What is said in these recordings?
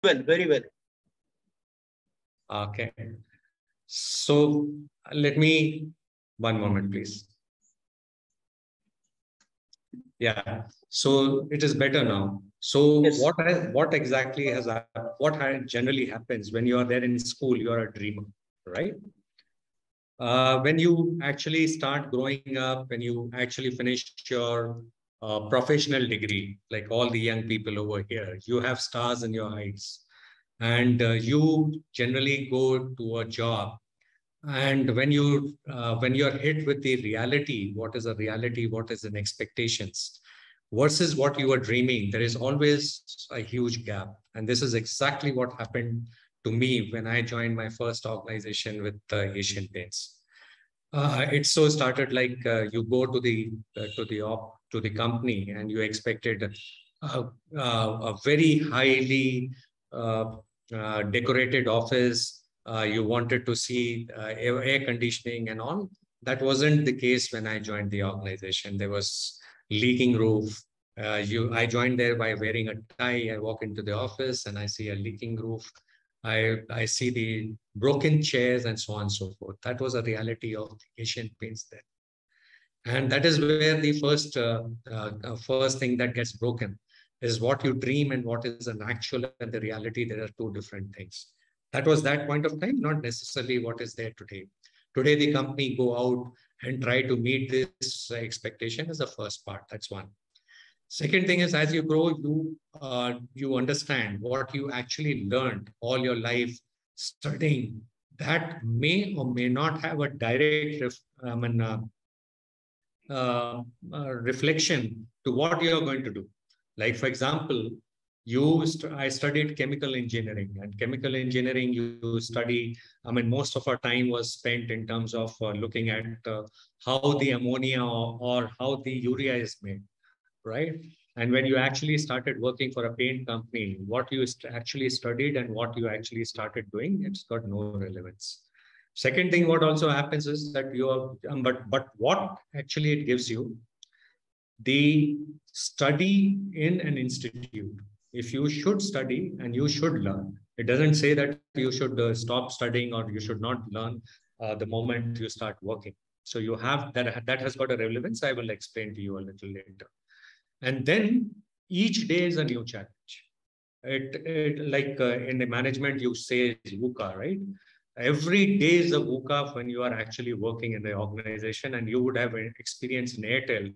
Well, very well. Okay. So let me, one moment, please. Yeah. So it is better now. So Yes. what exactly has generally happens when you are there in school, you are a dreamer, right? When you actually start growing up, when you actually finish your professional degree, like all the young people over here, you have stars in your eyes, and you generally go to a job. And when you're hit with the reality, what is a reality, what is an expectations versus what you were dreaming, there is always a huge gap. And this is exactly what happened to me when I joined my first organization with Asian Paints. It so started like you go to the company and you expected a very highly uh, decorated office. You wanted to see air conditioning and all. That wasn't the case when I joined the organization. There was leaking roof. I joined there by wearing a tie. I walk into the office and I see a leaking roof. I see the broken chairs and so on and so forth. That was a reality of the Asian Paints there. And that is where the first thing that gets broken is what you dream and what is an actual and the reality. There are two different things. That was that point of time, not necessarily what is there today. Today, the company go out and try to meet this expectation as the first part. That's one. Second thing is, as you grow, you understand what you actually learned all your life studying. That may or may not have a direct reflection to what you are going to do. Like for example, I studied chemical engineering, and chemical engineering you study. I mean, most of our time was spent in terms of looking at how the ammonia or how the urea is made, right? And when you actually started working for a paint company, what you actually studied and what you actually started doing, it's got no relevance. Second thing, what also happens is that you are, but what actually it gives you, the study in an institute. If you should study and you should learn, it doesn't say that you should stop studying or you should not learn the moment you start working. So you have that has got a relevance. I will explain to you a little later. And then each day is a new challenge. It like in the management, you say VUCA, right? Every day is a VUCA when you are actually working in the organization, and you would have experience in Airtel.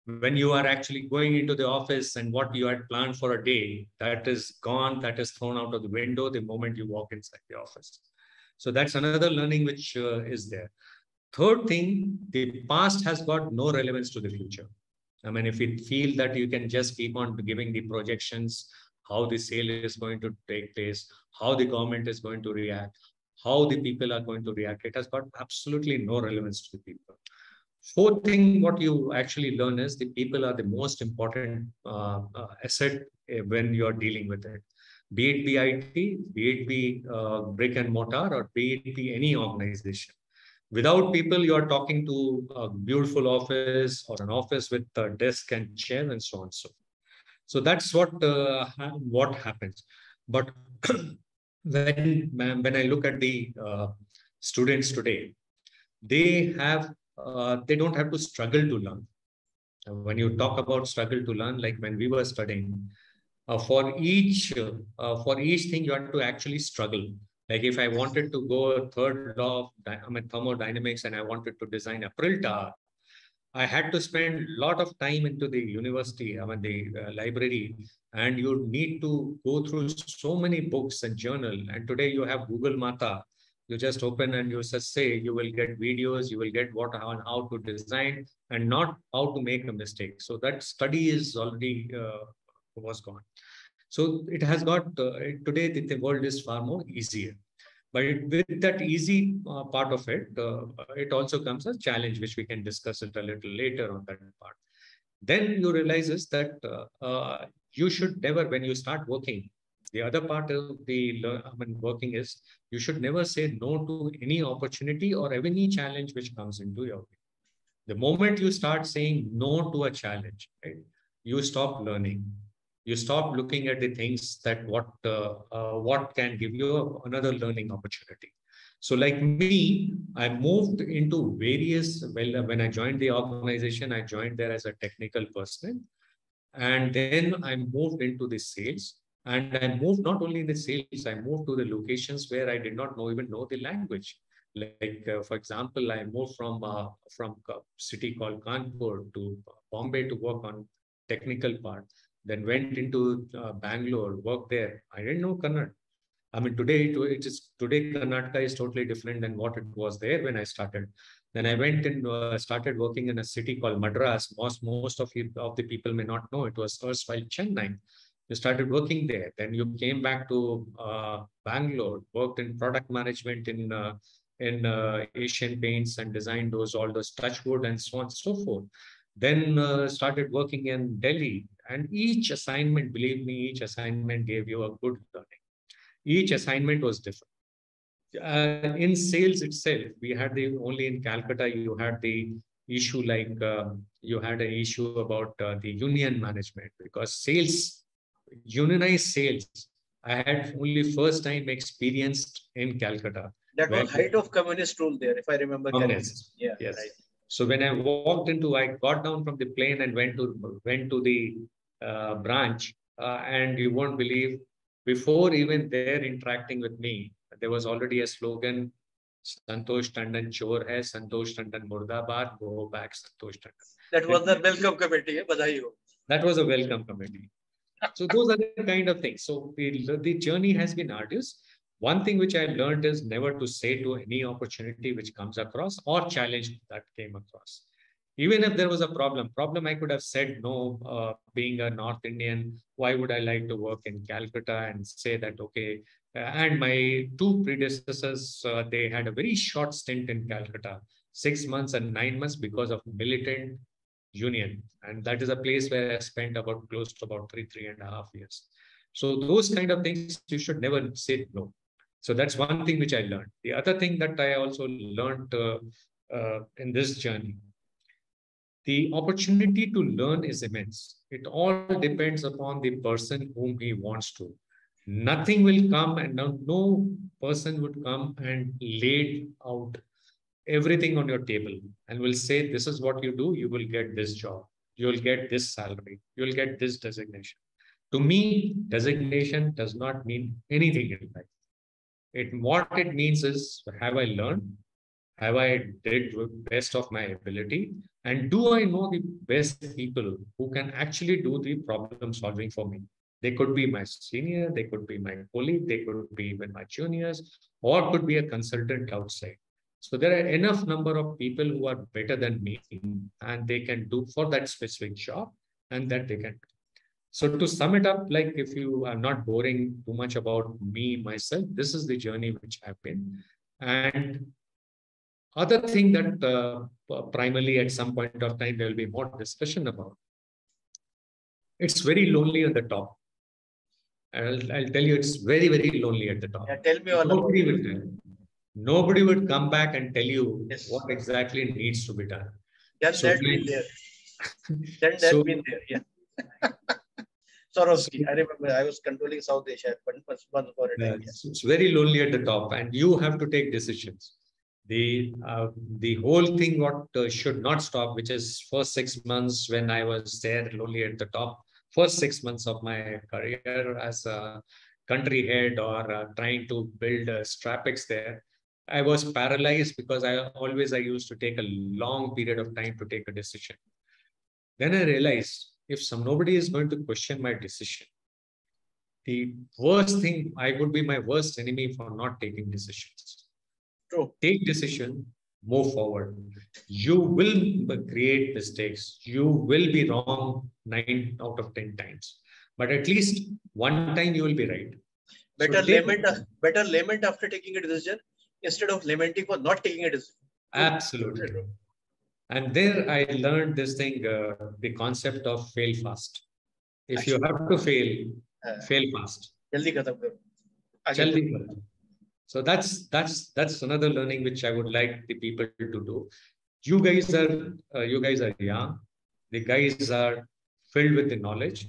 When you are actually going into the office and what you had planned for a day, that is gone, that is thrown out of the window the moment you walk inside the office. So that's another learning which is there. Third thing, the past has got no relevance to the future. I mean, if you feel that you can just keep on giving the projections, how the sale is going to take place, how the government is going to react, how the people are going to react, it has got absolutely no relevance to the people. Fourth thing, what you actually learn is the people are the most important asset when you're dealing with it. Be it be IT, be it be brick and mortar, or be it be any organization. Without people, you are talking to a beautiful office or an office with a desk and chair and so on and so forth. So that's what happens. But when I look at the students today, they don't have to struggle to learn. When you talk about struggle to learn, like when we were studying, for each thing you have to actually struggle. Like if I wanted to go third law of thermodynamics and I wanted to design a prill tower, I had to spend a lot of time into the university, the library, and you need to go through so many books and journal. And today you have Google Mata. You just open and you just say, you will get videos, you will get what on how to design and not how to make a mistake. So that study is already was gone. So it has got today the world is far more easier. But with that easy part of it, it also comes a challenge, which we can discuss it a little later on that part. Then you realize is that you should never, when you start working, the other part of the working is you should never say no to any opportunity or any challenge which comes into your way. The moment you start saying no to a challenge, right, you stop learning. You stop looking at the things that what can give you another learning opportunity. So like me, I moved into various, well, when I joined the organization, I joined there as a technical person. And then I moved into the sales. And I moved not only in the sales, I moved to the locations where I did not even know the language. Like, for example, I moved from a city called Kanpur to Bombay to work on technical part. Then went into Bangalore, worked there. I didn't know Kannada. I mean, today Karnataka is totally different than what it was there when I started. Then I went and started working in a city called Madras. Most of the people may not know it was erstwhile Chennai. You started working there. Then you came back to Bangalore, worked in product management in Asian Paints and designed all those touchwood and so on and so forth. Then started working in Delhi. And each assignment, believe me, each assignment gave you a good learning. Each assignment was different. In sales itself, we had the only in Calcutta, you had the issue like you had an issue about the union management because unionized sales, I had only first time experienced in Calcutta. That was height of communist rule there, if I remember correctly. Yeah, yes. Right. So when I got down from the plane and went to the branch, and you won't believe, before even they're interacting with me, there was already a slogan, Santosh Tandon Chor hai, Santosh Tandon Murdabad, go back Santosh Tandon. That was the welcome committee, badhai ho. That was a welcome committee. So those are the kind of things. So the journey has been arduous. One thing which I learned is never to say to any opportunity which comes across or challenge that came across. Even if there was a problem, I could have said no, being a North Indian, why would I like to work in Calcutta and say that, okay. And my two predecessors, they had a very short stint in Calcutta, 6 months and 9 months because of militant union. And that is a place where I spent about close to about 3.5 years. So those kind of things, you should never say no. So that's one thing which I learned. The other thing that I also learned in this journey, the opportunity to learn is immense. It all depends upon the person whom he wants to. Nothing will come and no person would come and lay out everything on your table and will say, this is what you do, you will get this job, you will get this salary, you will get this designation. To me, designation does not mean anything in life. What it means is, have I learned? Have I did best of my ability? And do I know the best people who can actually do the problem solving for me? They could be my senior, they could be my colleague, they could be even my juniors, or could be a consultant outside. So there are enough number of people who are better than me and they can do for that specific job and that they can do. So to sum it up, like if you are not boring too much about me, myself, this is the journey which I've been. And other thing that primarily at some point of time, there will be more discussion about. It's very lonely at the top. I'll tell you, it's very, very lonely at the top. Yeah, tell me all about it. Nobody would come back and tell you what exactly needs to be done. That's been there. That's been there, yeah. Swarovski, I remember I was controlling South Asia once for a time. It's very lonely at the top and you have to take decisions. The whole thing should not stop, which is first 6 months when I was there lonely at the top, first 6 months of my career as a country head or trying to build Strapex there. I was paralyzed because I used to take a long period of time to take a decision. Then I realized if nobody is going to question my decision, the worst thing, I would be my worst enemy for not taking decisions. True. Take decision, move forward. You will create mistakes. You will be wrong 9 out of 10 times. But at least one time you will be right. Better lament after taking a decision instead of lamenting for not taking a decision. Absolutely. And there I learned this thing, the concept of fail fast. If you have to fail fast. So that's another learning which I would like the people to do. You guys are young. The guys are filled with the knowledge.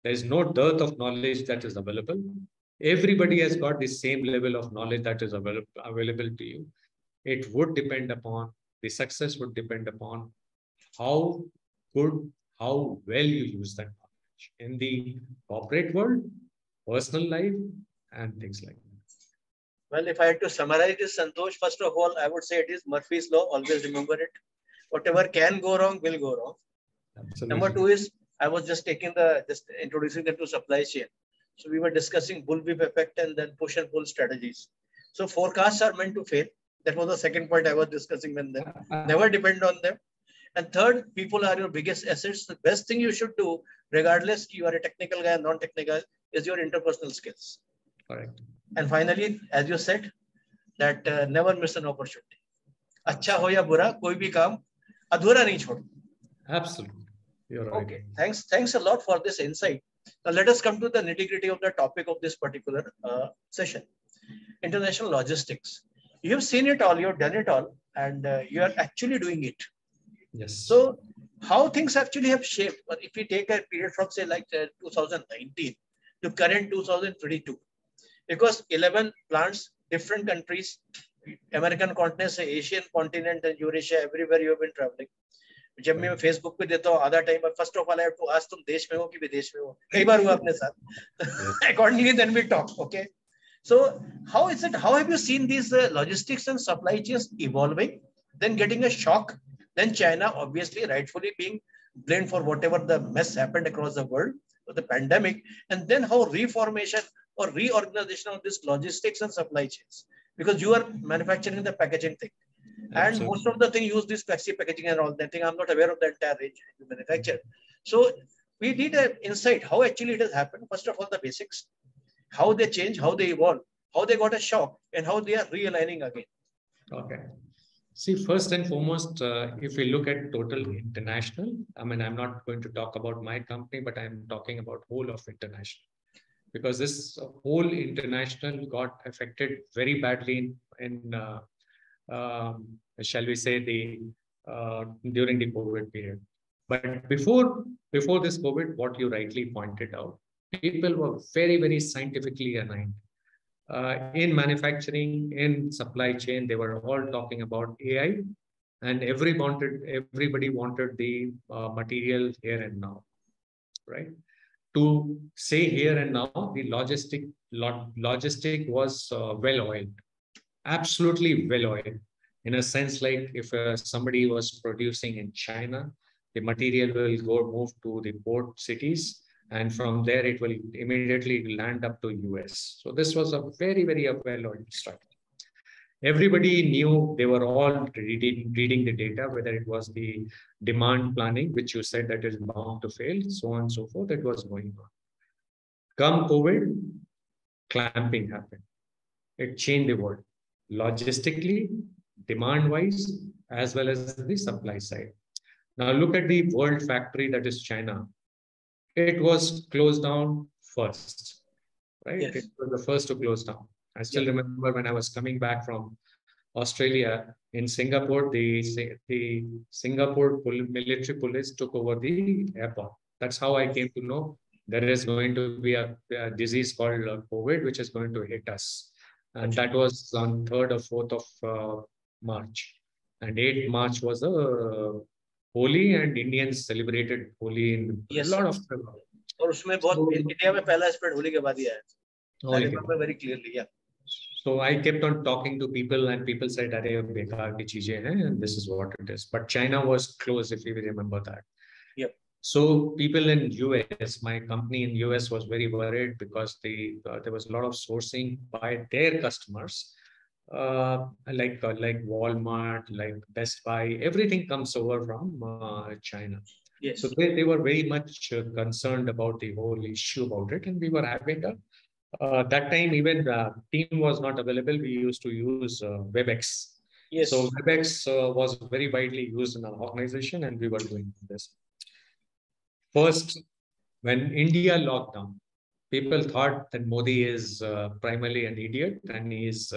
There is no dearth of knowledge that is available. Everybody has got the same level of knowledge that is available to you. It would depend upon, the success would depend upon how good, how well you use that knowledge in the corporate world, personal life, and things like that. Well, if I had to summarize this, Santosh, first of all, I would say it is Murphy's Law. Always remember it. Whatever can go wrong will go wrong. Absolutely. Number two is, I was just introducing them to supply chain. So we were discussing bullwhip effect and then push and pull strategies. So forecasts are meant to fail. That was the second point I was discussing with them. Never depend on them. And third, people are your biggest assets. The best thing you should do, regardless you are a technical guy or non-technical, is your interpersonal skills. Correct. And finally, as you said, that never miss an opportunity. अच्छा हो या बुरा, कोई भी काम अधूरा नहीं छोड़ो. Absolutely. You're right. Okay. Thanks a lot for this insight. Now let us come to the nitty-gritty of the topic of this particular session. International logistics. You have seen it all, you have done it all, and you are actually doing it. Yes. So how things actually have shaped, if we take a period from say like 2019 to current 2022, because 11 plants, different countries, American continent, Asian continent, and Eurasia, everywhere you have been traveling. जब मैं Facebook पे देता हूँ आधा time, first of all I have to ask तुम देश में हो कि विदेश में हो. कई बार हुआ अपने साथ. Accordingly then we talk. Okay. So how is it? How have you seen these logistics and supply chains evolving, then getting a shock, then China obviously rightfully being blamed for whatever the mess happened across the world, the pandemic, and then how reformation or reorganization of this logistics and supply chains, because you are manufacturing the packaging thing. And most of the thing use this flexi packaging and all that thing. I'm not aware of the entire range you manufacture. So we need an insight how actually it has happened. First of all, the basics, how they change, how they evolve, how they got a shock, and how they are realigning again. Okay. See, first and foremost, if we look at total international, I mean, I'm not going to talk about my company, but I'm talking about whole of international, because this whole international got affected very badly in shall we say, during the COVID period. But before this COVID, what you rightly pointed out, people were very, very scientifically aligned. In manufacturing, in supply chain, they were all talking about AI, and everybody wanted the material here and now, right? To say here and now, the logistic was well-oiled. Absolutely well-oiled, in a sense, like if somebody was producing in China, the material will move to the port cities, and from there it will immediately land up to US. So this was a very, very well-oiled structure. Everybody knew, they were all reading the data, whether it was the demand planning, which you said that is bound to fail, so on and so forth, that was going on. Come COVID, clamping happened. It changed the world. Logistically, demand-wise, as well as the supply side. Now look at the world factory, that is China. It was closed down first, right? Yes. It was the first to close down. I still remember when I was coming back from Australia, in Singapore, the Singapore military police took over the airport. That's how I came to know there is going to be a disease called COVID, which is going to hit us. And that was on 3rd or 4th of March. And 8th March was a Holi, and Indians celebrated Holi in a lot of stuff. और उसमें बहुत India में पहला spread Holi के बाद ही आया. I remember very clearly, yeah. So I kept on talking to people, and people said, "Arey, bekar ki cheezein hain, and this is what it is." But China was closed, if you remember that. Yep. So people in US, my company in US was very worried, because there was a lot of sourcing by their customers, like Walmart, like Best Buy, everything comes over from China. Yes. So they were very much concerned about the whole issue about it, and we were having that time even team was not available. We used to use WebEx. Yes. So WebEx was very widely used in our organization, and we were doing this. First, when India locked down, people thought that Modi is primarily an idiot, and he is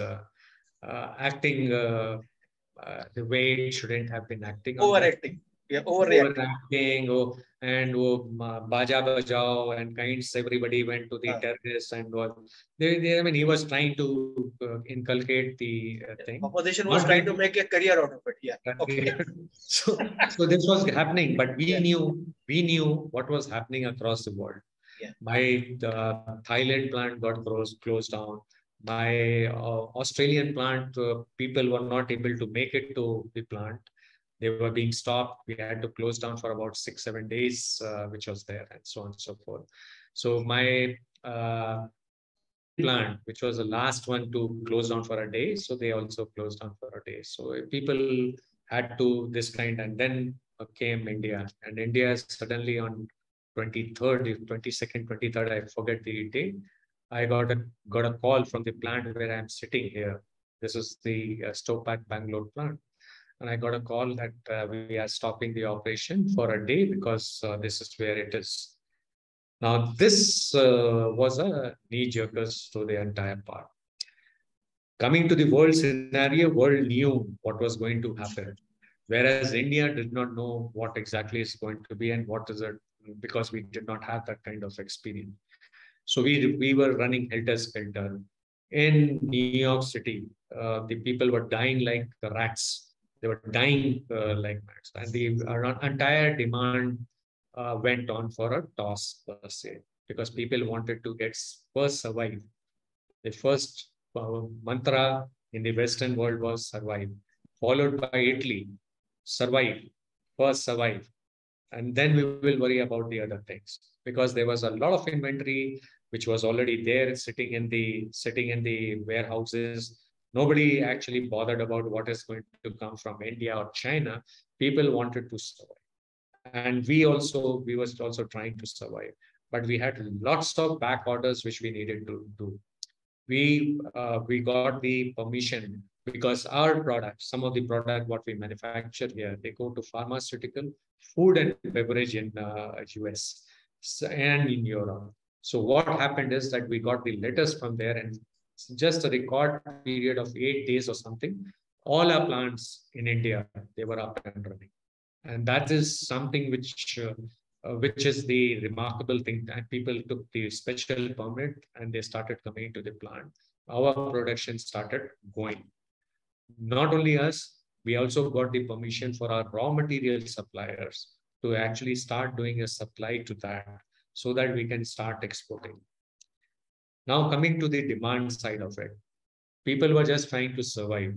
acting the way it shouldn't have been acting. Overacting. Yeah, overreacting. and Baja Bajao and kinds, everybody went to the terrace and was, I mean, he was trying to inculcate the thing. Opposition was Not trying that, to make a career out of it. Yeah. Okay. so this was happening, but Yeah. we knew what was happening across the world. Yeah. My Thailand plant got closed down. My Australian plant, people were not able to make it to the plant. They were being stopped. We had to close down for about 6-7 days, which was there, and so on and so forth. So my plant, which was the last one to close down for a day, so they also closed down for a day. So people had to this kind, and then came India, and India suddenly on 23rd, 22nd, 23rd, I forget the date. I got a call from the plant where I'm sitting here. This is the Stopac Bangalore plant. And I got a call that we are stopping the operation for a day because this is where it is. Now, this was a knee-jerkers to the entire part. Coming to the world scenario, world knew what was going to happen, whereas India did not know what exactly is going to be and what is it, because we did not have that kind of experience. So we were running helter-skelter. In New York City, the people were dying like the rats. They were dying like rats. And the entire demand went on for a toss, per se, because people wanted to get first survive. The first mantra in the Western world was survive, followed by Italy, survive, first survive. And then we will worry about the other things, because there was a lot of inventory which was already there, sitting in the warehouses. Nobody actually bothered about what is going to come from India or China. People wanted to survive, and we were also trying to survive, but we had lots of back orders which we needed to do. We got the permission because our products, some of the product what we manufacture here, they go to pharmaceutical, food and beverage in US and in Europe. So what happened is that we got the letters from there, and just a record period of 8 days or something, all our plants in India, they were up and running. And that is something which is the remarkable thing, that people took the special permit and they started coming to the plant. Our production started going. Not only us, we also got the permission for our raw material suppliers to actually start doing a supply to that, so that we can start exporting. Now, coming to the demand side of it, people were just trying to survive.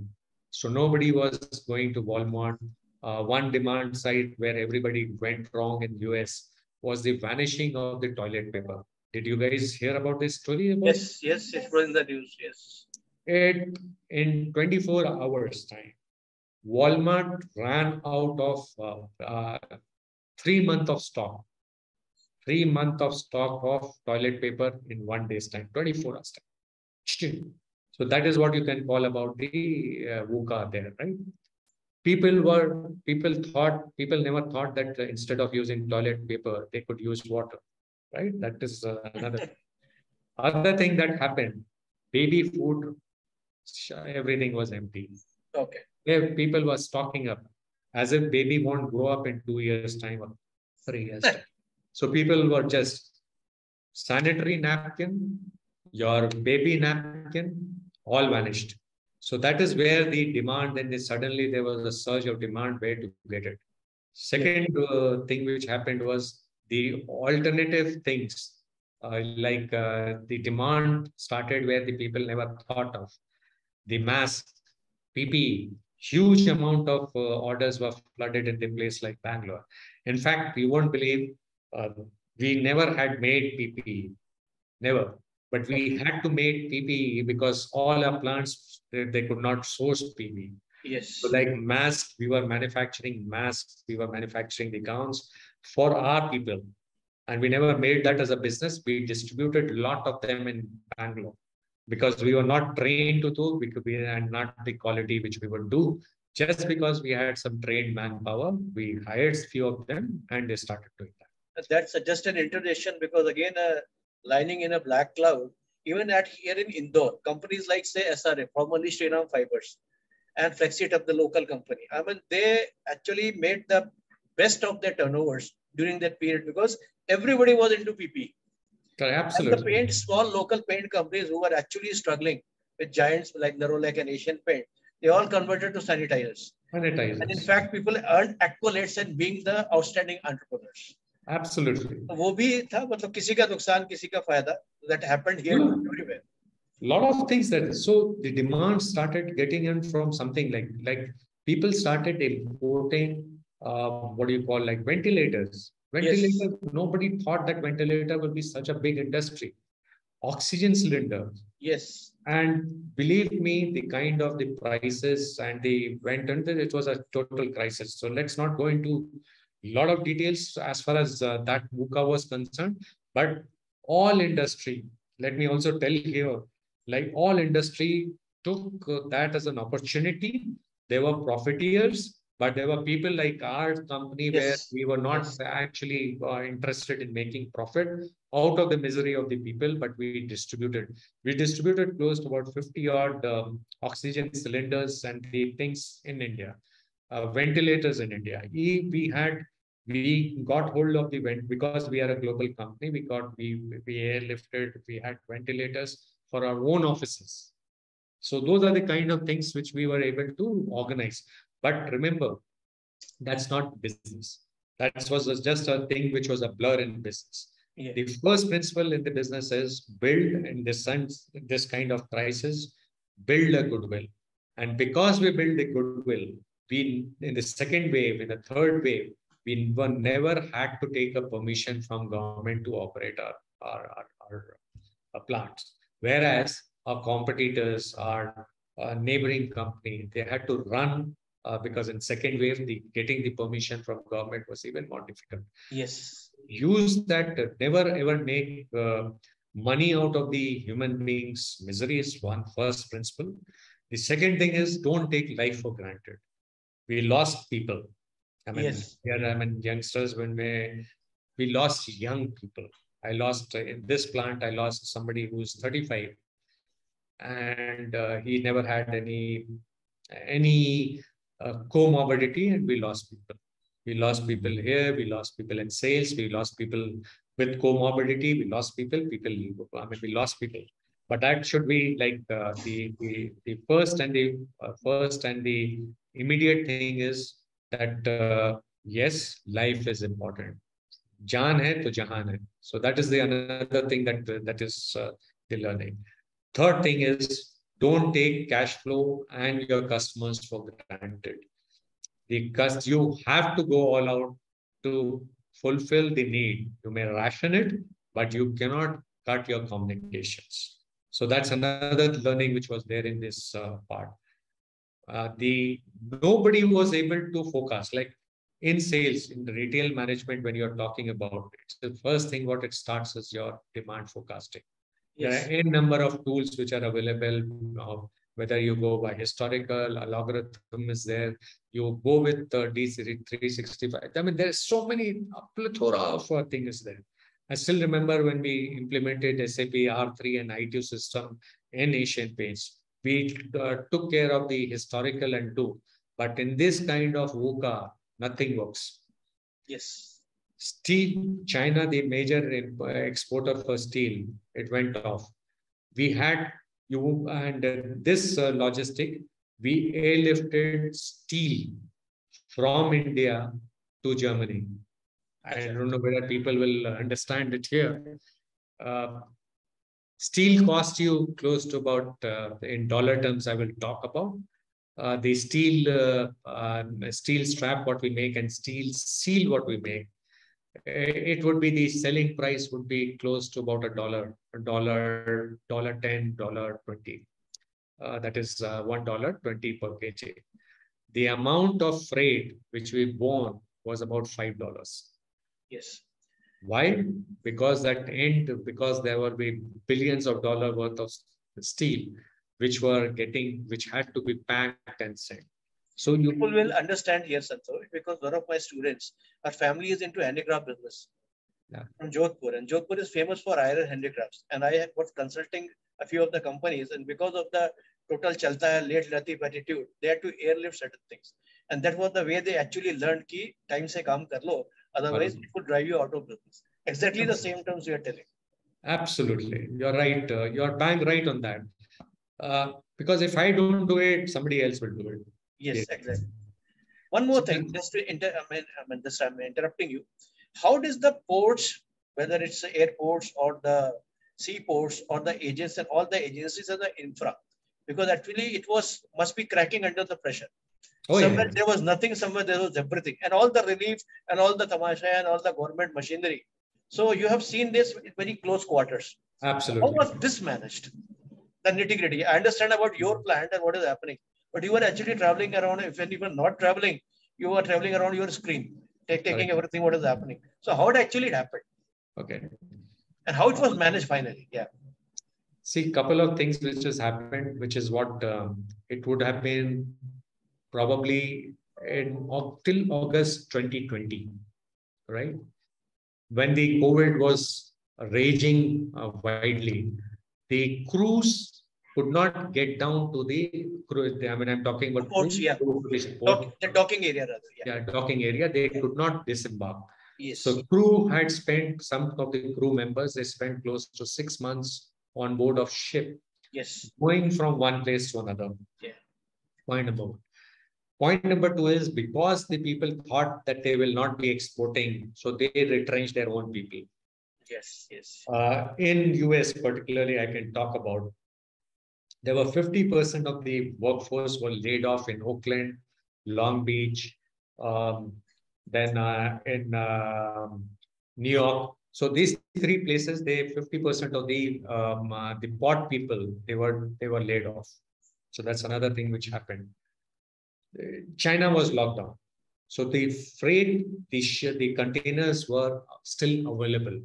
So nobody was going to Walmart. One demand side where everybody went wrong in US was the vanishing of the toilet paper. Did you guys hear about this story? Yes, yes, it was in the news. Yes. It, in 24 hours time, Walmart ran out of 3 months of stock. 3 months of stock of toilet paper in 1 day's time, 24 hours time. So that is what you can call about the VUCA there, right? People never thought that instead of using toilet paper, they could use water, right? That is another thing. Other thing that happened, baby food, everything was empty. Okay. Where people were stocking up as if baby won't grow up in 2 years' time or 3 years' time. So people were just sanitary napkin, your baby napkin, all vanished. So that is where the demand, then suddenly there was a surge of demand where to get it. Second thing which happened was the alternative things, the demand started where the people never thought of. The mask, PPE, huge amount of orders were flooded in the place like Bangalore. In fact, you won't believe, uh, we never had made PPE, never. But we had to make PPE because all our plants, they could not source PPE. Yes. So like masks, we were manufacturing masks, we were manufacturing the gowns for our people. And we never made that as a business. We distributed a lot of them in Bangalore because we were not trained to do, and not the quality which we would do. Just because we had some trained manpower, we hired a few of them and they started doing that. That's just an introduction, because again, lining in a black cloud, even at here in Indore, companies like say SRA, formerly Shriram Fibers, and Flexit of the local company. I mean, they actually made the best of their turnovers during that period because everybody was into PP. And the Absolutely. small local paint companies who were actually struggling with giants like Nerolac and Asian Paint, they all converted to sanitizers. And in Sanitizers. fact, people earned accolades in being the outstanding entrepreneurs. Absolutely. तो वो भी था मतलब किसी का नुकसान किसी का फायदा that happened here everywhere. Lot of things that so the demand started getting in from something like people started importing what do you call like ventilators. Yes. Nobody thought that ventilator would be such a big industry. Oxygen cylinders. Yes. And believe me, the kind of the prices and the went under, it was a total crisis. So let's not go into a lot of details as far as that VUCA was concerned. But all industry, let me also tell here, like all industry took that as an opportunity. They were profiteers, but there were people like our company where Yes. we were not Yes. actually interested in making profit out of the misery of the people, but we distributed. We distributed close to about 50 odd oxygen cylinders and the things in India, ventilators in India. We got hold of the vent because we are a global company. We airlifted. We had ventilators for our own offices. So those are the kind of things which we were able to organize. But remember, that's not business. That was just a thing which was a blur in business. Yeah. The first principle in the business is build in this sense, this kind of crisis, build a goodwill. And because we build a goodwill, we in the second wave, in the third wave, we were never had to take a permission from government to operate our plants. Whereas our competitors, our neighboring company, they had to run because in second wave, getting the permission from government was even more difficult. Yes. Use that, never ever make money out of the human beings' misery is one first principle. The second thing is don't take life for granted. We lost people. Yes. Youngsters when we lost young people. I lost in this plant. I lost somebody who's 35, and he never had any comorbidity, and we lost people. We lost people here. We lost people in sales. We lost people with comorbidity. We lost people. We lost people. But that should be like the first and the immediate thing is that yes, life is important. Jaan hai to jahan hai. So that is the another thing that is the learning. Third thing is don't take cash flow and your customers for granted. Because you have to go all out to fulfill the need. You may ration it, but you cannot cut your communications. So that's another learning which was there in this part. The nobody was able to focus like in sales in the retail management when you're talking about it. The first thing what it starts is your demand forecasting. There are Yes. a number of tools which are available. Whether you go by historical, a logarithm is there. You go with D365. I mean, there's so many a plethora of things there. I still remember when we implemented SAP R3 and ITU system in Asian Paints. We took care of the historical and do, but in this kind of VUCA, nothing works. Yes. Steel, China, the major exporter for steel, it went off. We had you and this logistic, we airlifted steel from India to Germany. I don't know whether people will understand it here. Steel cost you close to about, in dollar terms, I will talk about. The steel strap what we make and steel seal what we make, it would be the selling price would be close to about $10, $20. That is $1.20 per kg. The amount of freight which we bore was about $5. Yes. Why? Because there will be billions of dollars worth of steel which had to be packed and sent. So people will understand here, Santosh, because one of my students, her family is into handicraft business from Jodhpur, and Jodhpur is famous for iron handicrafts. And I was consulting a few of the companies, and because of the total chalta hai late latif attitude, they had to airlift certain things, and that was the way they actually learned ki time se kaam kar lo, Otherwise, it could drive you out of business. Exactly the same terms we are telling. Absolutely. You're right. You're bang right on that. Because if I don't do it, somebody else will do it. Yes, Yeah. exactly. One more thing, just to I'm interrupting you. How does the ports, whether it's the airports or the seaports or the agents and all the agencies and the infra, because actually it must be cracking under the pressure. Oh, yeah. Somewhere there was nothing, somewhere there was everything, and all the relief and all the tamasha and all the government machinery. So you have seen this in very close quarters. How Absolutely. was this managed? The nitty gritty. I understand about your plant and what is happening, but you were actually traveling around. If when you were not traveling, you were traveling around your screen, taking everything what is happening. So how it actually happened? Okay. And how it was managed finally? Yeah. See, couple of things which has happened, which is what it would have been probably till August 2020, right? When the COVID was raging widely, the crews could not get down to the crew. I mean, I'm talking about Ports, yeah. The docking area rather. Yeah, docking area. They could not disembark. Yes. So crew had spent, some of the crew members, they spent close to 6 months on board of ship. Yes. Going from one place to another. Yeah. Point number one. Point number two is because the people thought that they will not be exporting, so they retrenched their own people. Yes, yes. In US particularly, I can talk about, there were 50% of the workforce were laid off in Oakland, Long Beach, then in New York. So these three places, they 50% of the port people, they were laid off. So that's another thing which happened. China was locked down. So the freight, the containers were still available.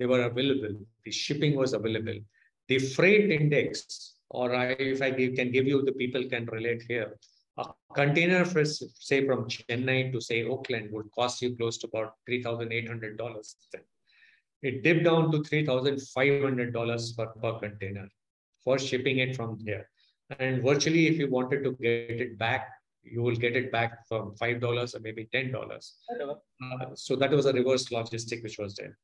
They were available. The shipping was available. The freight index, or if I can give you, the people can relate here. A container, for, say, from Chennai to, say, Oakland would cost you close to about $3,800. It dipped down to $3,500 per container for shipping it from there. And virtually, if you wanted to get it back, you will get it back from $5 or maybe $10. So that was a reverse logistic which was there.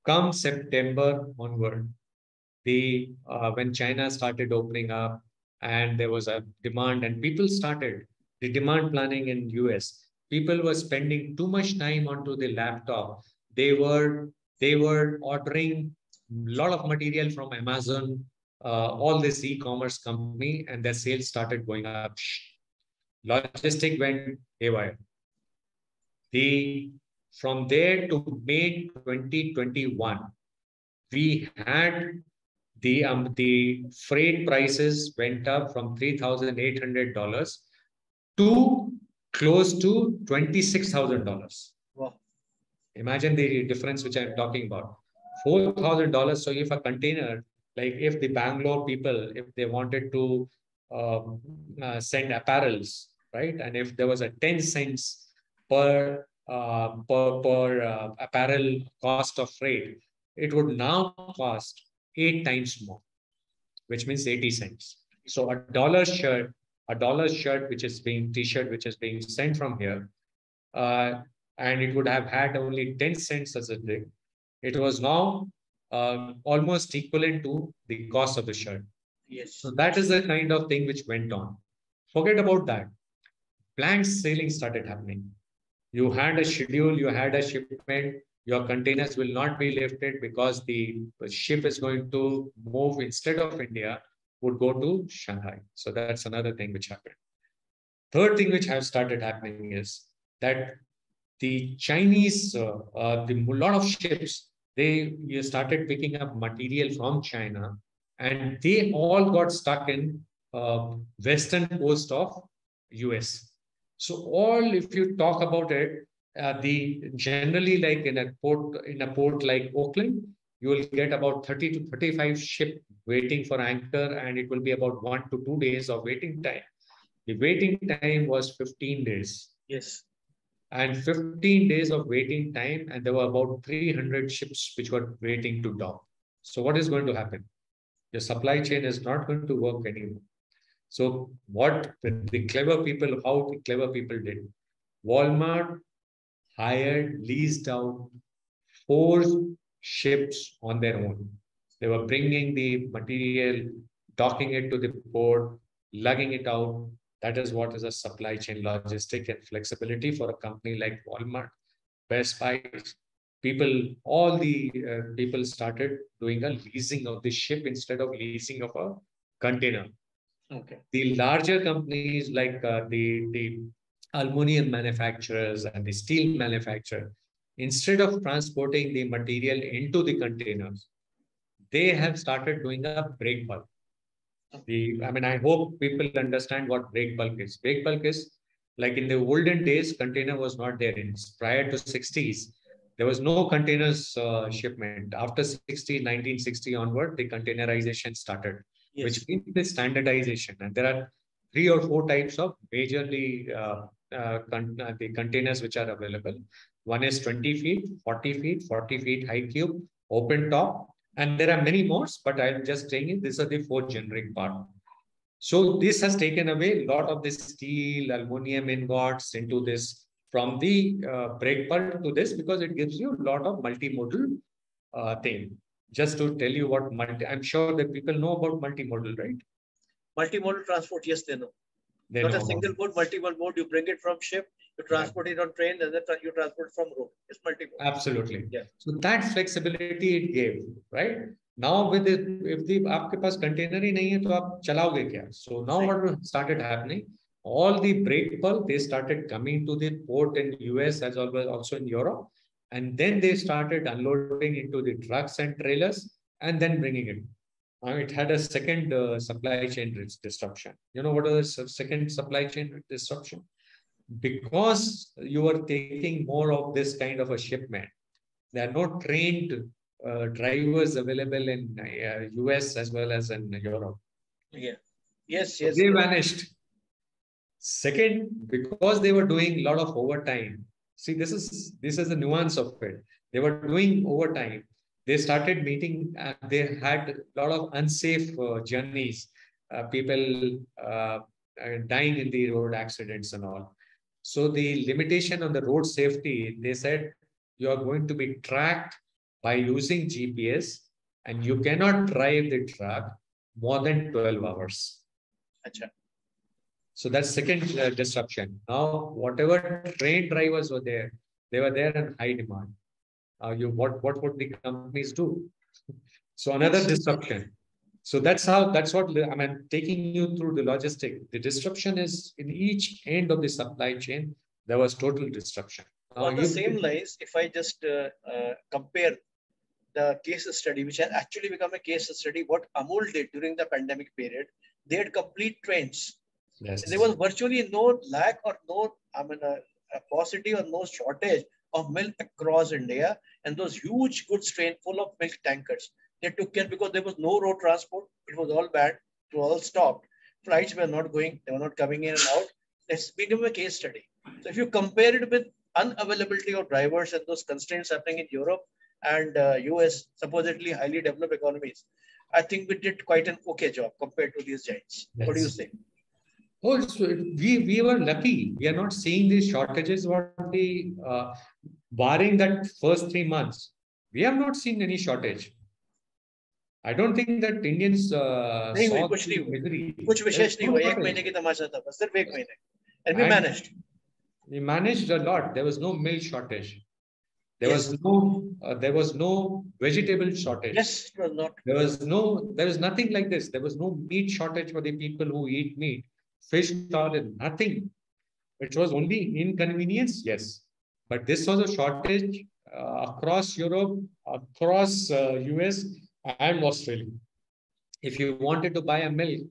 Come September onward, when China started opening up and there was a demand and people started the demand planning in US, people were spending too much time onto the laptop. They were ordering a lot of material from Amazon, all this e-commerce company, and their sales started going up. Logistic went haywire. From there to May 2021, we had the freight prices went up from $3,800 to close to $26,000. Wow. Imagine the difference which I'm talking about. $4,000. So if a container, like if the Bangalore people, if they wanted to send apparels, right? And if there was a 10 cents per apparel cost of freight, it would now cost 8 times more, which means 80 cents. So a dollar shirt, which is being t-shirt, which is being sent from here, and it would have had only 10 cents as a thing. It was now almost equivalent to the cost of the shirt. Yes. So that is the kind of thing which went on. Forget about that. Planned sailing started happening. You had a schedule, you had a shipment, your containers will not be lifted because the ship is going to move, instead of India, would go to Shanghai. So that's another thing which happened. Third thing which has started happening is that the Chinese, a lot of ships, they started picking up material from China, and they all got stuck in western coast of US. So all, if you talk about it, the generally, like in a port like Oakland, you will get about 30 to 35 ship waiting for anchor, and it will be about 1 to 2 days of waiting time. The waiting time was 15 days. Yes. And 15 days of waiting time, and there were about 300 ships which were waiting to dock. So what is going to happen? Your supply chain is not going to work anymore. So what the clever people, how the clever people did, Walmart hired, leased out 4 ships on their own. They were bringing the material, docking it to the port, lugging it out. That is what is a supply chain logistic and flexibility for a company like Walmart, Best Buy. All the people started doing a leasing of the ship instead of leasing of a container. Okay. The larger companies like the aluminum manufacturers and the steel manufacturer, instead of transporting the material into the containers, they have started doing a break bulk. I hope people understand what break bulk is. Break bulk is like in the olden days, container was not there. Prior to 60s, there was no containers shipment. After 1960 onward, the containerization started, Yes. which means the standardization. And there are 3 or 4 types of majorly the containers which are available. One is 20 feet, 40 feet, 40 feet high cube, open top, and there are many more, but I'm just saying it, these are the 4 generic part. So this has taken away a lot of the steel, aluminum ingots into this from the brake pulp to this because it gives you a lot of multimodal thing. Just to tell you what I'm sure that people know about multimodal, right? Multimodal transport, yes, they know. They Not know a single mode, multiple mode. You bring it from ship, you transport it on train, and then you transport from road. It's multimodal. Absolutely. Yeah. So that flexibility it gave, right? Now with it, if the आपके पास container ही नहीं है तो आप चलाओगे क्या? So now what started happening? All the brake bulk they started coming to the port in US as well also in Europe, and then they started unloading into the trucks and trailers and then bringing it. It had a second supply chain disruption. You know what is the second supply chain disruption? Because you are taking more of this kind of a shipment. There are no trained drivers available in US as well as in Europe. Yeah. Yes, so yes. They yes. vanished. Second, because they were doing a lot of overtime. See, this is the nuance of it. They were doing overtime. They started meeting. They had a lot of unsafe journeys. People dying in the road accidents and all. So the limitation on the road safety, they said you are going to be tracked by using GPS and you cannot drive the truck more than 12 hours. Achha. So that's second disruption. Now, whatever train drivers were there, they were there in high demand. What would the companies do? So another disruption. So that's what taking you through the logistic. The disruption is in each end of the supply chain, there was total disruption. On the same lines, if I just compare the case study, which has actually become a case study, what Amul did during the pandemic period, they had complete trains. Yes. There was virtually no lack or no, a paucity or no shortage of milk across India, and those huge goods train full of milk tankers. They took care because there was no road transport. It was all bad. It was all stopped. Flights were not going. They were not coming in and out. Let's become a case study. So if you compare it with unavailability of drivers and those constraints happening in Europe and US, supposedly highly developed economies, I think we did quite an okay job compared to these giants. Yes. What do you say? Oh, so we were lucky. We are not seeing these shortages. Barring that first 3 months, we have not seen any shortage. I don't think that Indians saw misery. कुछ विशेष नहीं हुआ, एक महीने की तमाशा था बस, सिर्फ एक महीने. And we managed. We managed a lot. There was no milk shortage. There was no vegetable shortage. Yes, it was not. There was nothing like this. There was no meat shortage for the people who eat meat. Fish, nothing. It was only inconvenience, yes. But this was a shortage across Europe, across US and Australia. If you wanted to buy a milk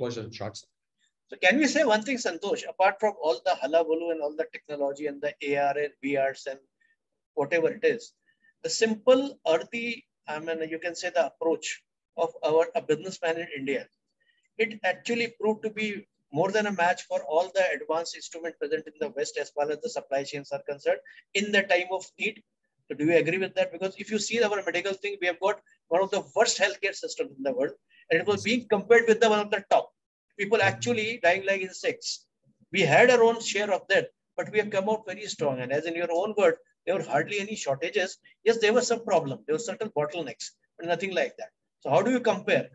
was in short. So can we say one thing, Santosh, apart from all the hullabaloo and all the technology and the AR and VRs and whatever it is, the simple earthy, you can say the approach of a businessman in India, it actually proved to be more than a match for all the advanced instruments present in the West as far as the supply chains are concerned in the time of need. So do you agree with that? Because if you see our medical thing, we have got one of the worst healthcare systems in the world, and it was being compared with the one of the top. People actually dying like insects. We had our own share of that, but we have come out very strong. And as in your own word, there were hardly any shortages. Yes, there was some problem. There were certain bottlenecks, but nothing like that. So how do you compare?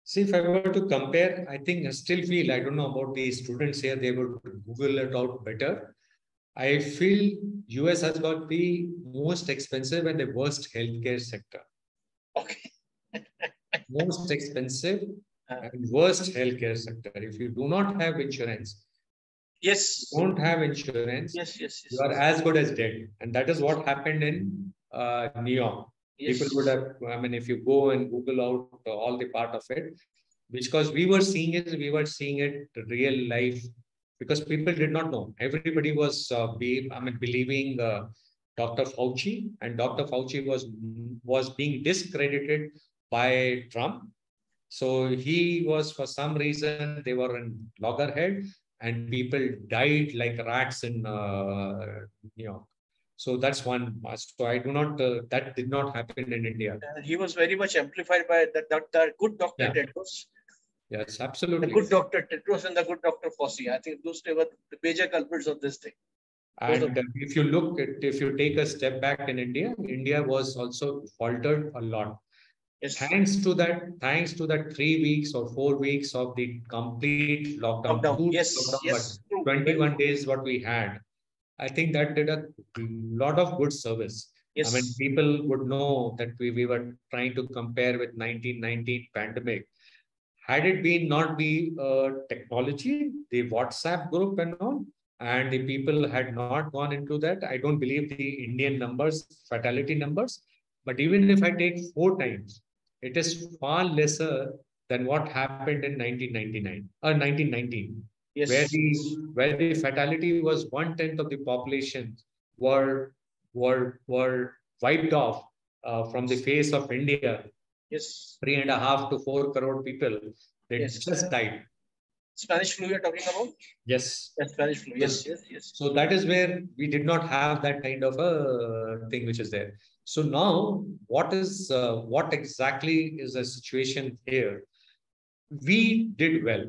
See, if I were to compare, I think I still feel, I don't know about the students here, they would Google it out better. I feel US has got the most expensive and the worst healthcare sector. Okay. Most expensive and worst healthcare sector. If you do not have insurance, yes, don't have insurance, yes, yes, you yes, are as good as dead. And that is what happened in New York. yes. People would have, I mean, if you go and Google out all the part of it, because we were seeing it real life, because people did not know. Everybody was, believing Dr. Fauci, and Dr. Fauci was being discredited by Trump. So he was, for some reason, they were in loggerhead, and people died like rats in New York. So that's one. So I do not. That did not happen in India. He was very much amplified by the good Dr. Yeah. Tedros. Yes, The absolutely. good Dr. Tedros and the good Dr. Fauci. I think those two were the major culprits of this thing. And if you look at, if you take a step back in India, India was also faltered a lot. Yes. Thanks to that 3 weeks or 4 weeks of the complete lockdown, Yes, lockdown, yes, but 21 days what we had, I think that did a lot of good service. yes. I mean, people would know that we were trying to compare with 1919 pandemic. Had it been not be technology, the WhatsApp group and all, and the people had not gone into that, I don't believe the Indian numbers, fatality numbers. But even if I take 4 times, it is far lesser than what happened in 1999 or 1919, Yes. where the fatality was 1/10 of the population were wiped off from the face of India. Yes. 3.5 to 4 crore people, they just died. Spanish flu you're talking about? Yes. Yes, Spanish flu. Yes, yes, yes. So that is where we did not have that kind of a thing which is there. So now, what exactly is the situation here? We did well,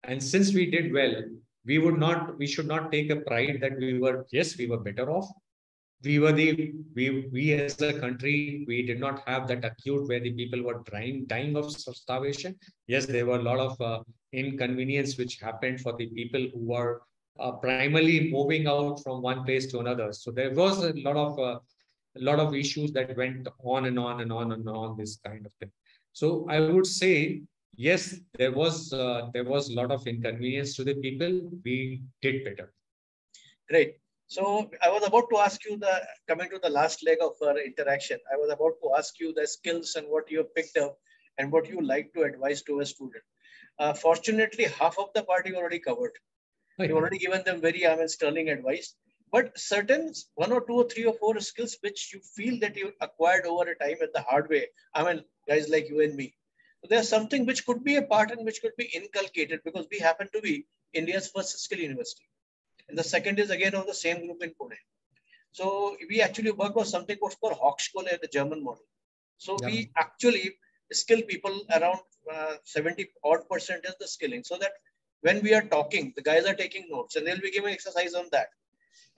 and since we did well, we should not take a pride that we were better off. We as a country, we did not have that acute where the people were dying of starvation. Yes, there were a lot of inconvenience which happened for the people who were primarily moving out from one place to another. So there was a lot of issues that went on and on and on and on, this kind of thing. So I would say yes, there was a lot of inconvenience to the people. We did better. Great. So I was about to ask you, coming to the last leg of our interaction, I was about to ask you the skills and what you have picked up and what you like to advise to a student. Fortunately, half of the part you already covered. Right. You've already given them very, sterling advice. But certain 1 or 2 or 3 or 4 skills which you feel that you acquired over a time at the hard way. Guys like you and me. So there's something which could be a part and which could be inculcated because we happen to be India's first skill university. And the second is again of the same group in Pune. So we actually work on something what's called Hochschule, the German model. So we actually skill people around 70 odd percent is the skilling. So that when we are talking, the guys are taking notes and they'll be giving exercise on that.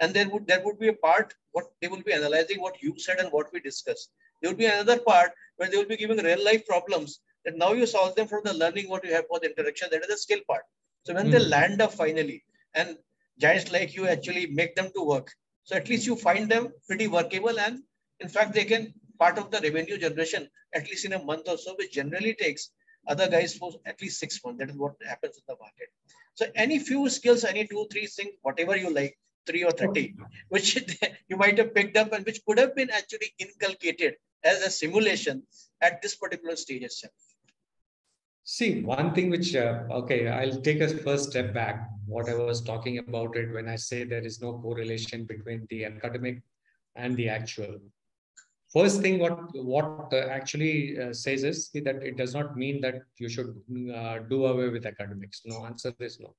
And there would be a part what they will be analyzing what you said and what we discussed. There will be another part where they will be giving real life problems that now you solve them from the learning what you have for the interaction. That is the skill part. So when they land up finally and giants like you actually make them to work. So at least you find them pretty workable, and in fact, they can part of the revenue generation at least in a month or so, which generally takes other guys for at least 6 months. That is what happens in the market. So any few skills, any 2, 3 things, whatever you like, 3 or 30, which you might have picked up and which could have been actually inculcated as a simulation at this particular stage itself. See, one thing which, I'll take a first step back. What I was talking about it when I say there is no correlation between the academic and the actual. First thing, what actually says is that it does not mean that you should do away with academics. No, answer is no.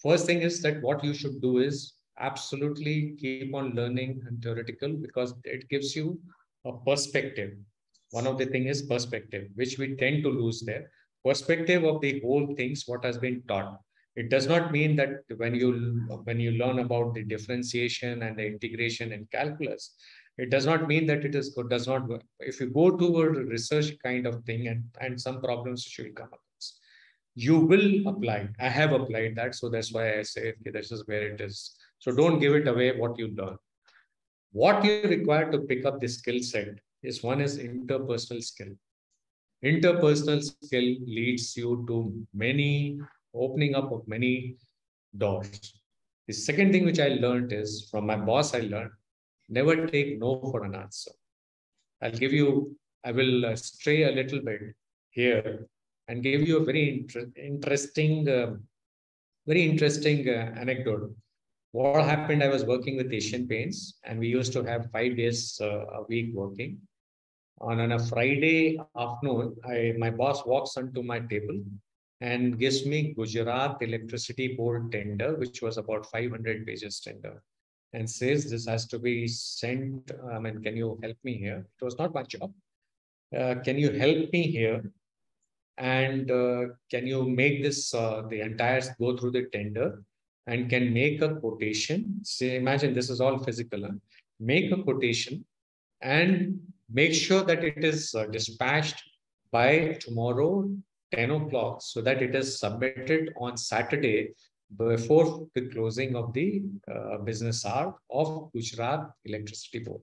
First thing is that what you should do is absolutely keep on learning and theoretical because it gives you a perspective. One of the thing is perspective, which we tend to lose there. Perspective of the whole things, what has been taught. It does not mean that when you learn about the differentiation and the integration in calculus, it does not mean that does not work. If you go toward a research kind of thing, and some problems should come up, you will apply. I have applied that, so that's why I say, okay, this is where it is. So don't give it away what you learn. What you require to pick up this skill set is one is interpersonal skill. Interpersonal skill leads you to many opening up of many doors. The second thing which I learned is from my boss, I learned never take no for an answer. I will stray a little bit here and give you a very interesting anecdote. What happened? I was working with Asian Paints, and we used to have 5 days a week working. On a Friday afternoon, my boss walks onto my table and gives me Gujarat Electricity Board tender, which was about 500 pages tender, and says this has to be sent. Can you help me here? It was not my job. Can you help me here? And can you make this the entire go through the tender and can make a quotation? Say, imagine this is all physical. Huh? Make a quotation and make sure that it is dispatched by tomorrow 10 o'clock so that it is submitted on Saturday before the closing of the business hour of Gujarat Electricity Board.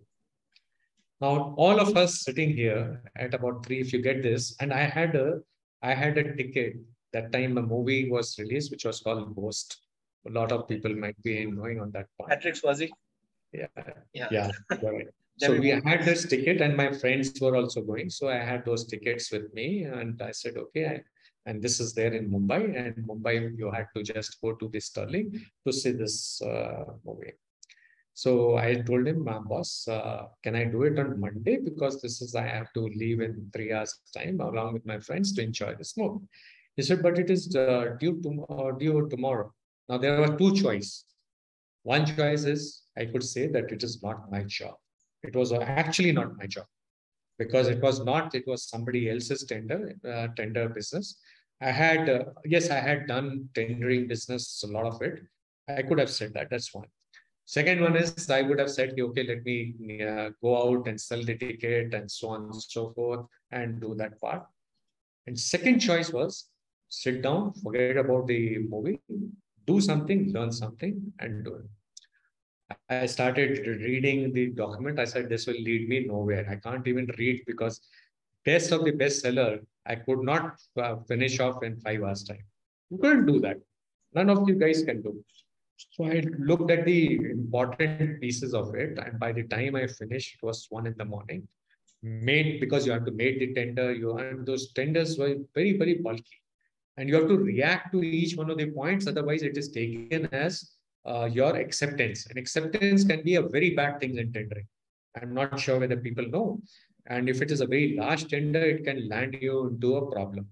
Now, all of us sitting here at about 3, if you get this, and I had a ticket. That time a movie was released, which was called Ghost. A lot of people might be knowing on that part. Patrick Swayze. Yeah. Right. So we had this ticket, and my friends were also going. So I had those tickets with me, and I said, okay. And this is there in Mumbai, and Mumbai you had to just go to the Sterling to see this movie. So I told him, my boss, can I do it on Monday? Because I have to leave in 3 hours time along with my friends to enjoy this movie. He said, but it is due tomorrow. Now there were two choices. One choice is I could say that it is not my job. It was actually not my job because it was somebody else's tender business. I had done tendering business, a lot of it. I could have said that. That's one. Second one is I would have said, okay, let me go out and sell the ticket and so on and so forth and do that part. And second choice was sit down, forget about the movie, do something, learn something and do it. I started reading the document. I said, this will lead me nowhere. I can't even read because best of the bestseller, I could not finish off in 5 hours time. You couldn't do that. None of you guys can do. So I looked at the important pieces of it, and by the time I finished, it was 1 a.m. Because you have to make the tender, those tenders were very, very bulky, and you have to react to each one of the points. Otherwise, it is taken as your acceptance, and acceptance can be a very bad thing in tendering. I'm not sure whether people know, and if it is a very large tender, it can land you into a problem.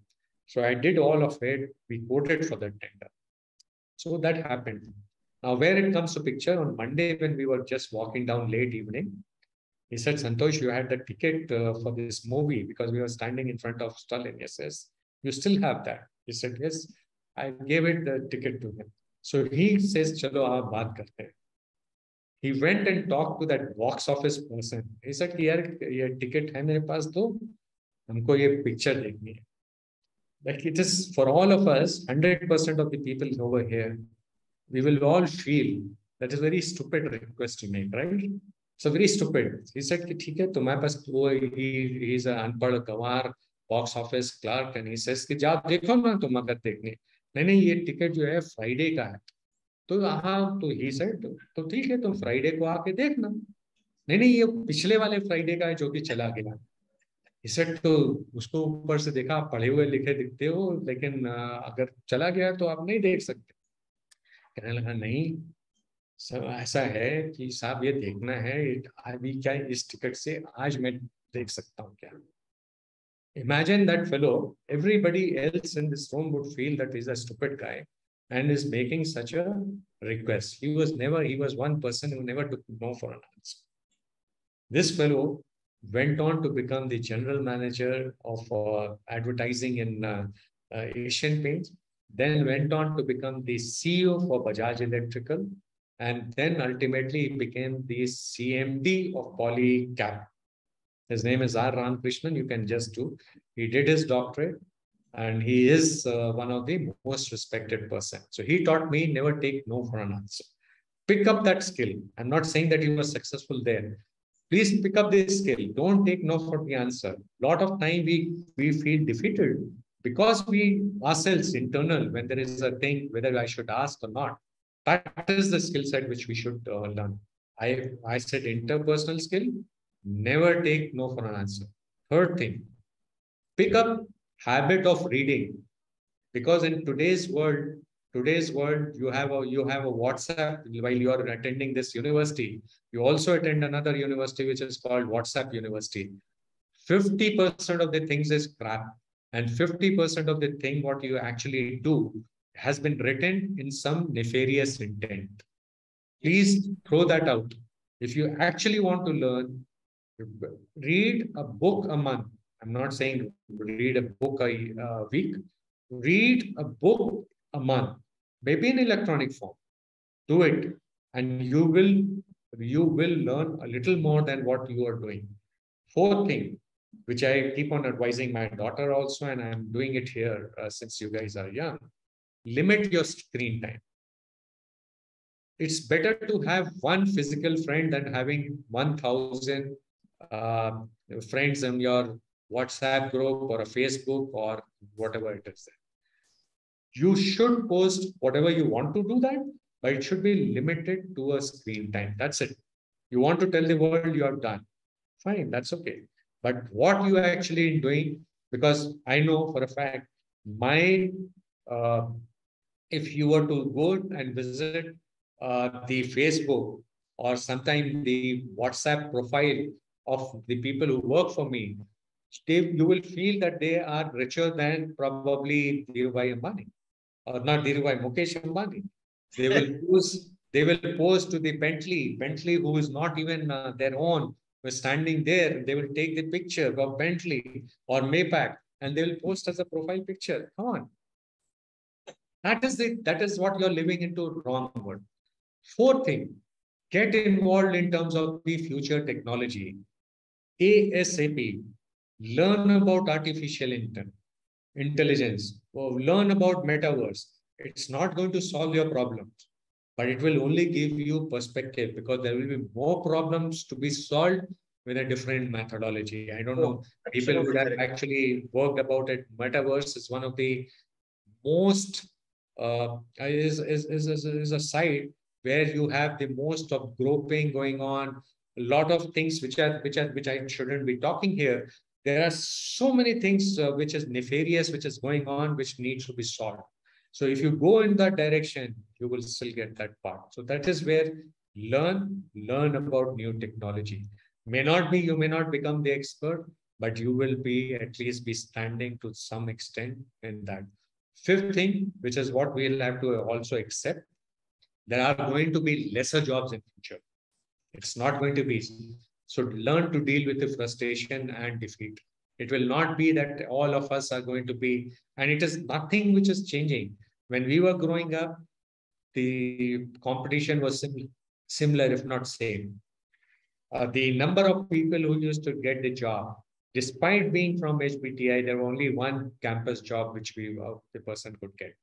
So I did all of it. We quoted for that tender. So that happened. Now, where it comes to picture, on Monday, when we were just walking down late evening, he said, Santosh, you had the ticket for this movie because we were standing in front of Stalin. Yes. You still have that? He said, yes. I gave it the ticket to him. So he says, chalo, aap baat karte. He went and talked to that box office person. He said, ye ticket hai mere paas, do humko ye picture dekhni hai. Like it is for all of us, 100% of the people over here, we will all feel that is a very stupid request to make, right? So very stupid. He said, "ठीक है, तुम्हारे पास वो he is an अनपढ़ गंवार box office clerk and he says कि जाओ देखो ना तुम अगर देखने नहीं ये टिकट जो है फ्राइडे का है तो हाँ तो he said तो ठीक है तुम फ्राइडे को आके देखना नहीं ये पिछले वाले फ्राइडे का है जो कि चला गया he said तो उसको ऊपर से देखा आप पढ़े हुए लिखे दिखते हो लेकिन अगर चला गया तो आप नहीं देख सकते कहने लगा नहीं सब ऐसा है कि साहब ये देखना है अभी क्या इस टिकट से आज मैं देख सकता हूँ क्या Imagine that fellow, everybody else in this room would feel that he's a stupid guy and is making such a request. He was one person who never took no for an answer. This fellow went on to become the general manager of advertising in Asian Paints. then went on to become the CEO for Bajaj Electrical, and then ultimately became the CMD of Polycab. His name is R. Ramakrishnan. You can just do. He did his doctorate, and he is one of the most respected person. So he taught me never take no for an answer. Pick up that skill. I'm not saying that you were successful there. Please pick up this skill. Don't take no for the answer. A lot of time we feel defeated because we ourselves internal when there is a thing whether I should ask or not. That is the skill set which we should learn. I said interpersonal skill. Never take no for an answer. Third thing, pick up habit of reading, because in today's world you have a WhatsApp while you are attending this university. You also attend another university which is called WhatsApp University. 50% of the things is crap, and 50% of the thing what you actually do has been written in some nefarious intent. Please throw that out. If you actually want to learn, read a book a month. I'm not saying read a book a week. Read a book a month, maybe in electronic form. Do it, and you will learn a little more than what you are doing. Fourth thing, which I keep on advising my daughter also, and I'm doing it here since you guys are young. Limit your screen time. It's better to have one physical friend than having 1,000 uh, friends in your WhatsApp group or a Facebook or whatever it is. You should post whatever you want to do that, but it should be limited to a screen time. That's it. You want to tell the world you have done. Fine, that's okay. But what you actually doing, because I know for a fact, my uh, if you were to go and visit the Facebook or sometime the WhatsApp profile of the people who work for me, you will feel that they are richer than probably Dhirubhai Ambani, or not Dhirubhai, Mukesh Ambani. They will post to the Bentley, who is not even their own, was standing there. They will take the picture of Bentley or Maybach, and they will post as a profile picture. Come on, that is what you're living into wrong world. Fourth thing, get involved in terms of the future technology. ASAP. Learn about artificial intelligence, or learn about metaverse. It's not going to solve your problems, but it will only give you perspective, because there will be more problems to be solved with a different methodology. I don't Oh, know. People would absolutely have correct. actually worked about it. Metaverse is one of the most is a site where you have the most of groping going on, a lot of things which I shouldn't be talking here. There are so many things which is nefarious, which is going on, which needs to be solved. So if you go in that direction, you will still get that part. So that is where learn about new technology. You may not become the expert, but you will be at least be standing to some extent in that. Fifth thing, which is what we'll have to also accept, there are going to be lesser jobs in future. It's not going to be. So learn to deal with the frustration and defeat. It will not be that all of us are going to be, and it is nothing which is changing. When we were growing up, the competition was similar, if not same. The number of people who used to get the job, despite being from HBTI, there were only one campus job which the person could get,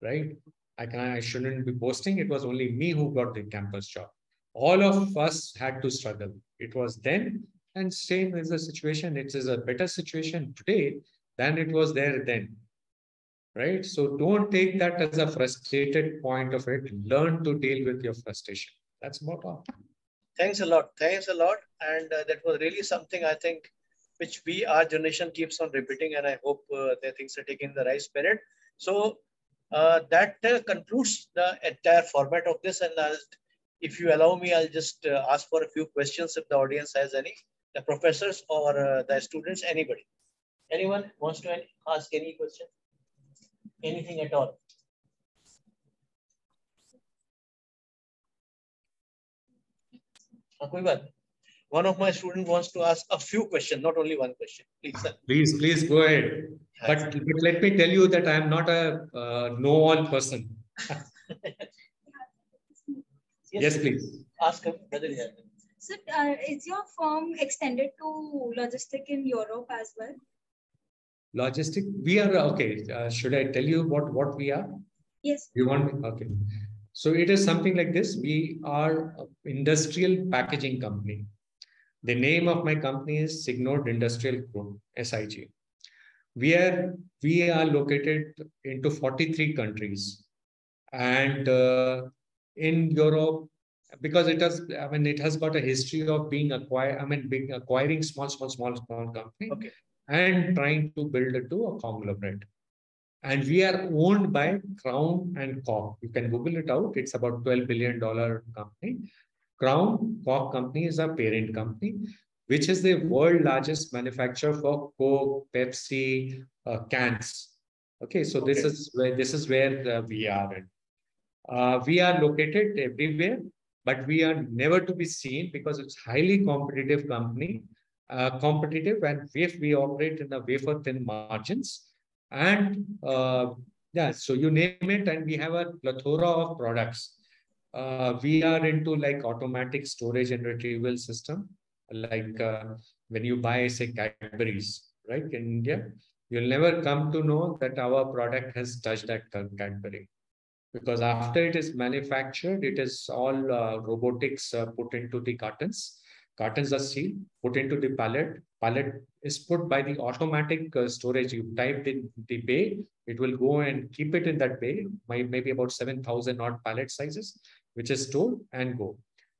right? I shouldn't be boasting. It was only me who got the campus job. All of us had to struggle. It was then, and same is the situation. It is a better situation today than it was there then, right? So don't take that as a frustrated point of it. Learn to deal with your frustration. That's more powerful. Thanks a lot. Thanks a lot. And that was really something I think which our generation keeps on repeating. And I hope that things are taken in the right spirit. So that concludes the entire format of this. And if you allow me, I'll just ask for a few questions if the audience has any, the professors or the students, anybody. Anyone wants to ask any question? Anything at all? कोई बात One of my students wants to ask a few questions, not only one question. Please, sir. Please go ahead. But let me tell you that I am not a know-all person. Yes, please. Ask him whether he has. So, is your firm extended to logistic in Europe as well? Logistic, we are okay. Should I tell you what we are? Yes. You want? Okay. So it is something like this. We are an industrial packaging company. The name of my company is Signode Industrial Group, SIG. We are located into 43 countries, and in Europe, because it has got a history of being acquiring small company, Okay. and trying to build it to a conglomerate. And we are owned by Crown and Cork. You can Google it out. It's about $12 billion company. Crown Cork company is our parent company, which is the world largest manufacturer for Coke, Pepsi, cans. Okay, so this is where we are. We are located everywhere, but we are never to be seen because it's highly competitive company, competitive, and if we operate in a wafer thin margins, and yeah, so you name it, and we have a plethora of products. We are into like automatic storage and retrieval system, like when you buy, say, Cadbury's, right, in India, you'll never come to know that our product has touched that Cadbury. Because after it is manufactured, it is all robotics put into the cartons. Cartons are sealed, put into the pallet. Pallet is put by the automatic storage. You type in the bay, it will go and keep it in that bay, maybe about 7,000 odd pallet sizes, which is stored and go.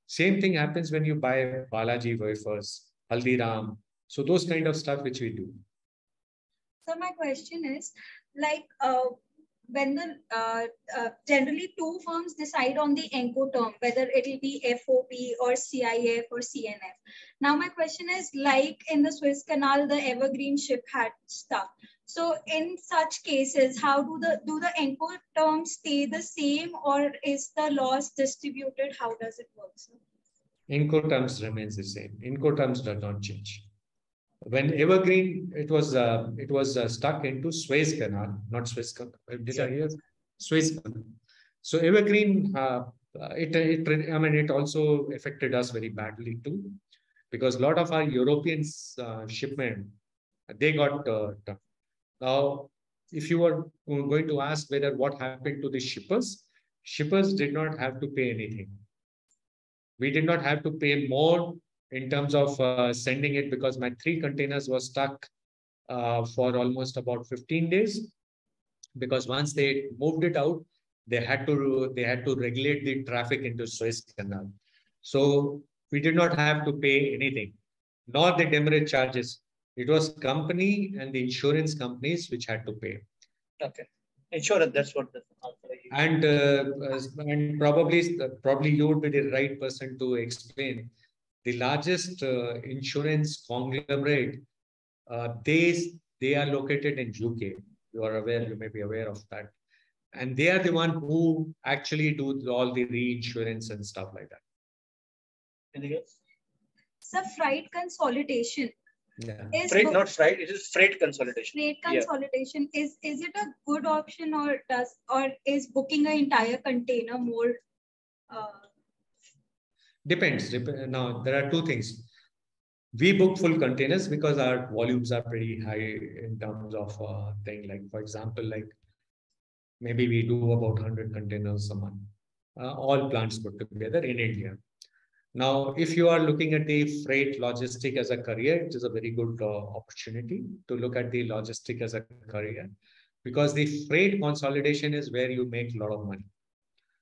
Same thing happens when you buy Balaji wafers, Haldiram. So those kind of stuff which we do. So my question is, like, when the generally two firms decide on the Incoterm, whether it will be FOB or CIF or CNF. Now my question is, like in the Suez Canal, the Evergreen ship had stuck. So in such cases, how do the Incoterms stay the same, or is the loss distributed? How does it work? Incoterms remains the same. Incoterms does not change. When Evergreen, it was stuck into Suez Canal, not Suez Canal. Did I hear Suez Canal? So Evergreen, it also affected us very badly too, because a lot of our European shipment, they got done. Now, if you were going to ask whether what happened to the shippers did not have to pay anything. We did not have to pay more in terms of sending it, because my 3 containers were stuck for almost about 15 days. Because once they moved it out, they had to regulate the traffic into Suez Canal. So we did not have to pay anything, nor the demurrage charges. It was company and the insurance companies which had to pay. Okay. Insurance, that's what the answer is. And probably you would be the right person to explain. The largest insurance conglomerate, they are located in UK. You may be aware of that. And they are the one who actually do all the reinsurance and stuff like that. Anything else? So freight consolidation. Yeah. Freight, not freight, it is freight consolidation. Freight consolidation, is it a good option, or is booking an entire container more? Depends. Now, there are two things. We book full containers because our volumes are pretty high in terms of thing. Like, for example, like maybe we do about 100 containers a month, all plants put together in India. Now, if you are looking at the freight logistic as a career, it is a very good opportunity to look at the logistic as a career, because the freight consolidation is where you make a lot of money.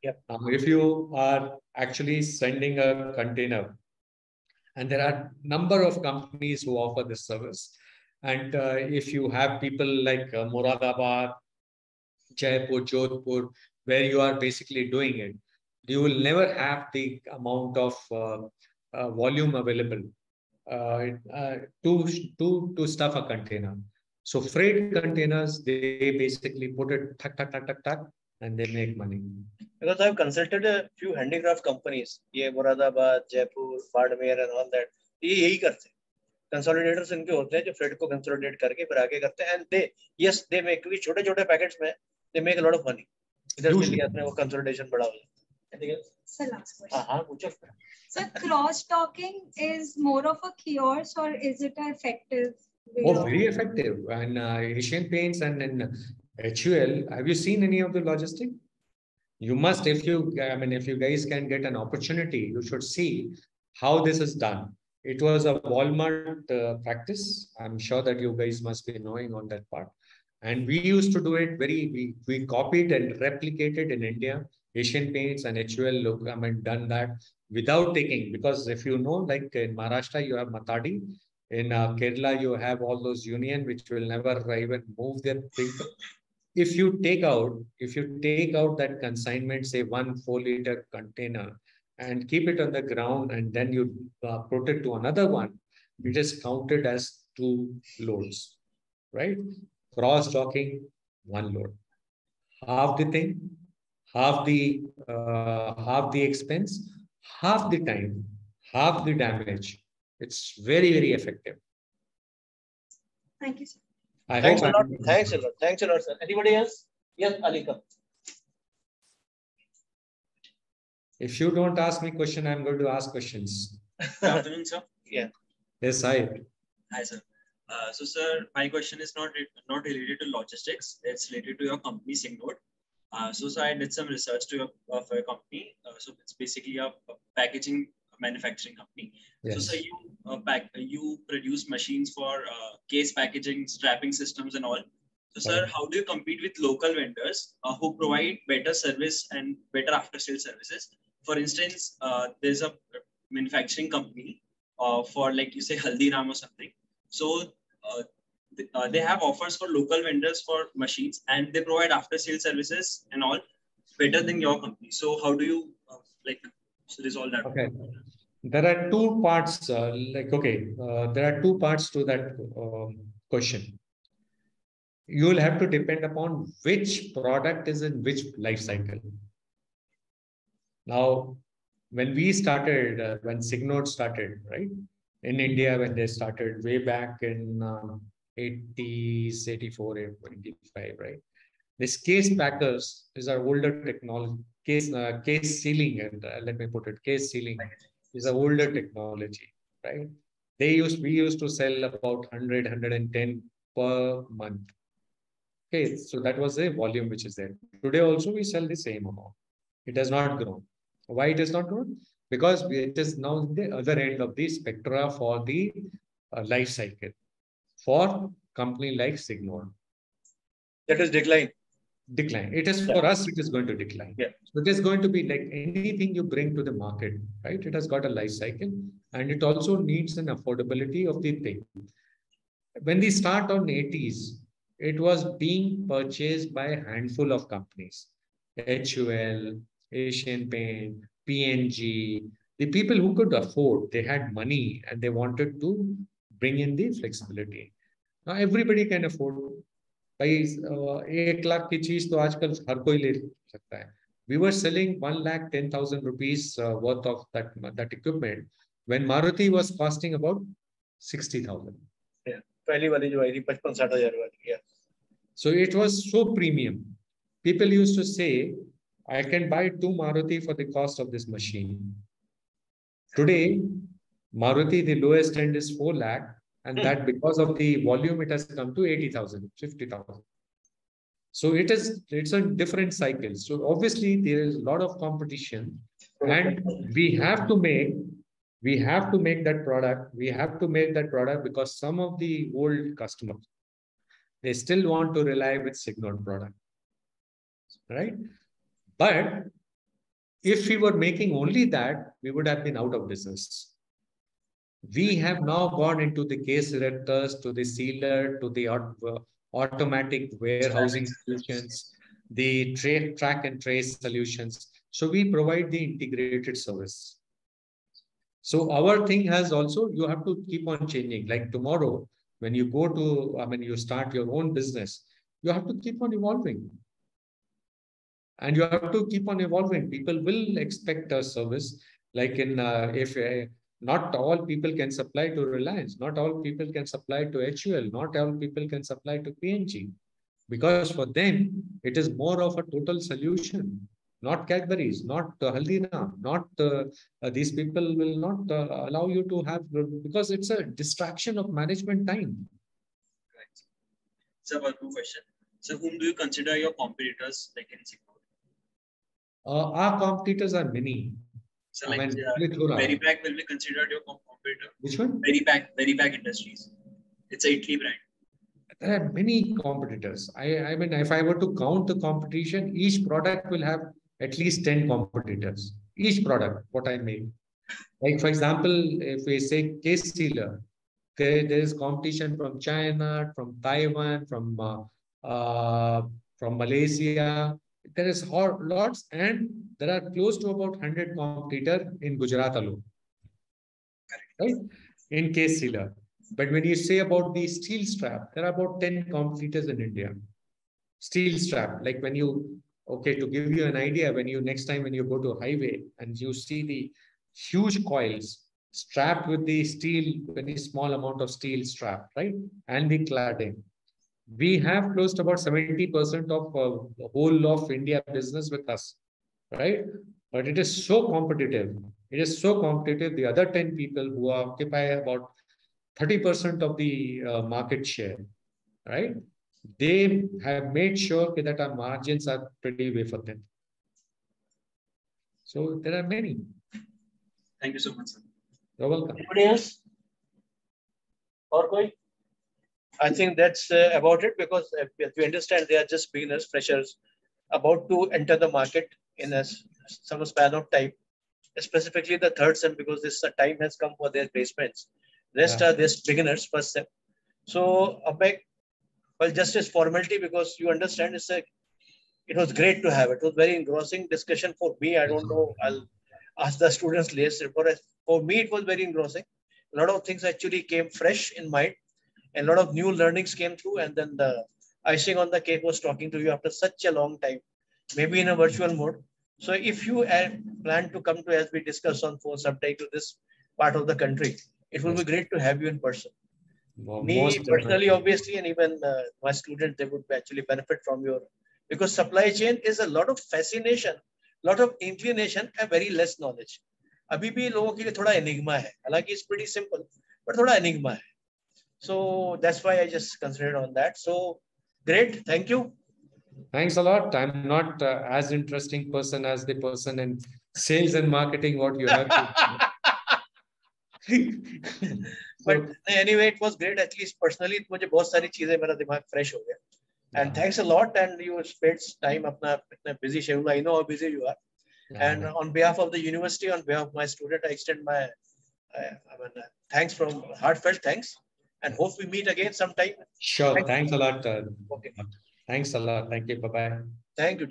Yep. If you are actually sending a container, and there are number of companies who offer this service, and if you have people like Moradabad, Jaipur, Jodhpur, where you are basically doing it, you will never have the amount of volume available to stuff a container. So freight containers, they basically put it tuck, and they make money. Because I've consulted a few handicraft companies, Moradabad, Jaipur, Badmer, and all that. ये यही करते हैं, कंसोलिडेटर्स इनके होते हैं जो freight को consolidate करके फिर आगे करते हैं, एंड दे मेक, क्योंकि छोटे छोटे पैकेट्स में they make a lot of money, इधर से लिया अपने वो कंसोलिडेशन बड़ा हो जाता है, ठीक है। Sir, last question. हाँ हाँ पूछो। So cross-talking is more of a chaos or is it an effective way Oh, of? very effective. And Asian Paints and HUL, have you seen any of the logistic? You must, if you, I mean, if you guys can get an opportunity, you should see how this is done. It was a Walmart practice. I'm sure that you guys must be knowing on that part. And we used to do it we copied and replicated in India. Asian Paints and HUL look, I mean, done that without taking, because if you know, like in Maharashtra, you have Matadi. In Kerala, you have all those union which will never even move their printer. If you take out that consignment, say 1 4-liter container, and keep it on the ground, and then you put it to another one, it is counted as 2 loads, right? Cross docking, 1 load, half the thing, half the expense, half the time, half the damage. It's very, very effective. Thank you, sir. Thanks a lot. Thanks a lot. Thanks a lot, sir. Anybody else? Yes, Ali, come. If you don't ask me question, I'm going to ask questions. Good afternoon, sir. Yeah. Yes, hi. Hi, sir. So, sir, my question is not related to logistics. It's related to your company, Signode. So, sir, I did some research for your company. So, it's basically a packaging manufacturing company. Yes. So, sir, you produce machines for case packaging, strapping systems, and all. So, sir, how do you compete with local vendors who provide better service and better after-sale services? For instance, there's a manufacturing company for, like you say, Haldiram or something. So they have offers for local vendors for machines, and they provide after-sale services and all better than your company. So how do you resolve that? Okay. There are two parts. There are two parts to that question. You will have to depend upon which product is in which life cycle. Now, when we started, when Signode started, right, in India, when they started way back in 80s, 84, 85, right? This case packers is our older technology. Case sealing, and let me put it, case sealing is an older technology, right? We used to sell about 100, 110 per month. Okay, so that was a volume which is there. Today also we sell the same amount. It has not grown. Why it has not grown? Because it is now the other end of the spectra for the life cycle for company like Signode. That is decline. Decline. It is for us, it is going to decline. Yeah. So it is going to be like anything you bring to the market, right? It has got a life cycle, and it also needs an affordability of the thing. When we start on 80s, it was being purchased by a handful of companies. HUL, Asian Paint, PNG, the people who could afford, they had money and they wanted to bring in the flexibility. Now everybody can afford. भाई 1 लाख की चीज तो आजकल हर कोई ले सकता है. We were selling 1,10,000 rupees worth of that equipment when Maruti was costing about 60,000. Yeah. पहली वाली जो आई थी 55-60 हजार वाली. Yeah. So it was so premium. People used to say, I can buy 2 Maruti for the cost of this machine. Today, Maruti, the lowest end is 4 lakh. And that because of the volume, it has come to 80,000, 50,000. So it's a different cycle. So obviously there is a lot of competition, and we have to make that product. We have to make that product because some of the old customers, they still want to rely with Signode product, right? But if we were making only that, we would have been out of business. We have now gone into the case erectors, to the sealer, to the automatic warehousing solutions, the track and trace solutions. So we provide the integrated service. So our thing has also, you have to keep on changing. Like tomorrow, when you go to, you start your own business, you have to keep on evolving. And you have to keep on evolving. People will expect a service. Like in, if Not all people can supply to Reliance. Not all people can supply to HUL. Not all people can supply to PNG. Because for them, it is more of a total solution. Not Cadbury's, not Haldiram, not these people will not allow you to have, because it's a distraction of management time. Right. So, one more question. So, whom do you consider your competitors, like in Singapore? Our competitors are many. So, like, Plethora. Veripack will be considered your competitor? Which one? Veripack Industries. It's a Italy brand. There are many competitors. I mean, if I were to count the competition, each product will have at least 10 competitors. Each product, what I make. Like, for example, if we say case sealer, there is competition from China, from Taiwan, from Malaysia. There is lots, and there are close to about 100 competitors in Gujarat alone, right? In case sealer. But when you say about the steel strap, there are about 10 competitors in India. Steel strap, like when you, okay, to give you an idea, when you next time when you go to a highway and you see the huge coils strapped with the steel, very small amount of steel strap, right? And the cladding. We have close to about 70% of the whole of India business with us, right? But it is so competitive. It is so competitive. The other 10 people who occupy about 30% of the market share, right? They have made sure that our margins are pretty wafer thin. So there are many. Thank you so much, sir. You're welcome. Anybody else? Or going? I think that's about it, because as we understand, they are just beginners, freshers, about to enter the market in some span of time, specifically the third sem, because this time has come for their placements. Rest are just beginners, first sem. So, well, just as formality, because you understand, it was great to have it. It was very engrossing discussion for me. I don't know. I'll ask the students later. For me, it was very engrossing. A lot of things actually came fresh in mind, and a lot of new learnings came through. And then the icing on the cake was talking to you after such a long time, maybe in a virtual mode. So if you plan to come to, as we discussed on phone sometime, to this part of the country, it will be great to have you in person. Me personally, obviously, and even my students, they would actually benefit from your, because supply chain is a lot of fascination, lot of inclination, and very less knowledge. अभी भी लोगों के लिए थोड़ा enigma है. हालांकि it's pretty simple, but थोड़ा enigma है. So that's why I just considered on that. So great, thank you. Thanks a lot. I'm not as interesting person as the person in sales and marketing. What you have to. But anyway, it was great. At least personally, मुझे बहुत सारी चीजें मेरा दिमाग fresh हो गया. And thanks a lot. And you spent time अपना busy schedule. I know how busy you are. And on behalf of the university, on behalf of my student, I extend my thanks from heartfelt thanks, and hope we meet again sometime. Sure. Thanks a lot. Okay. Thanks a lot. Thank you. Bye-bye. Thank you.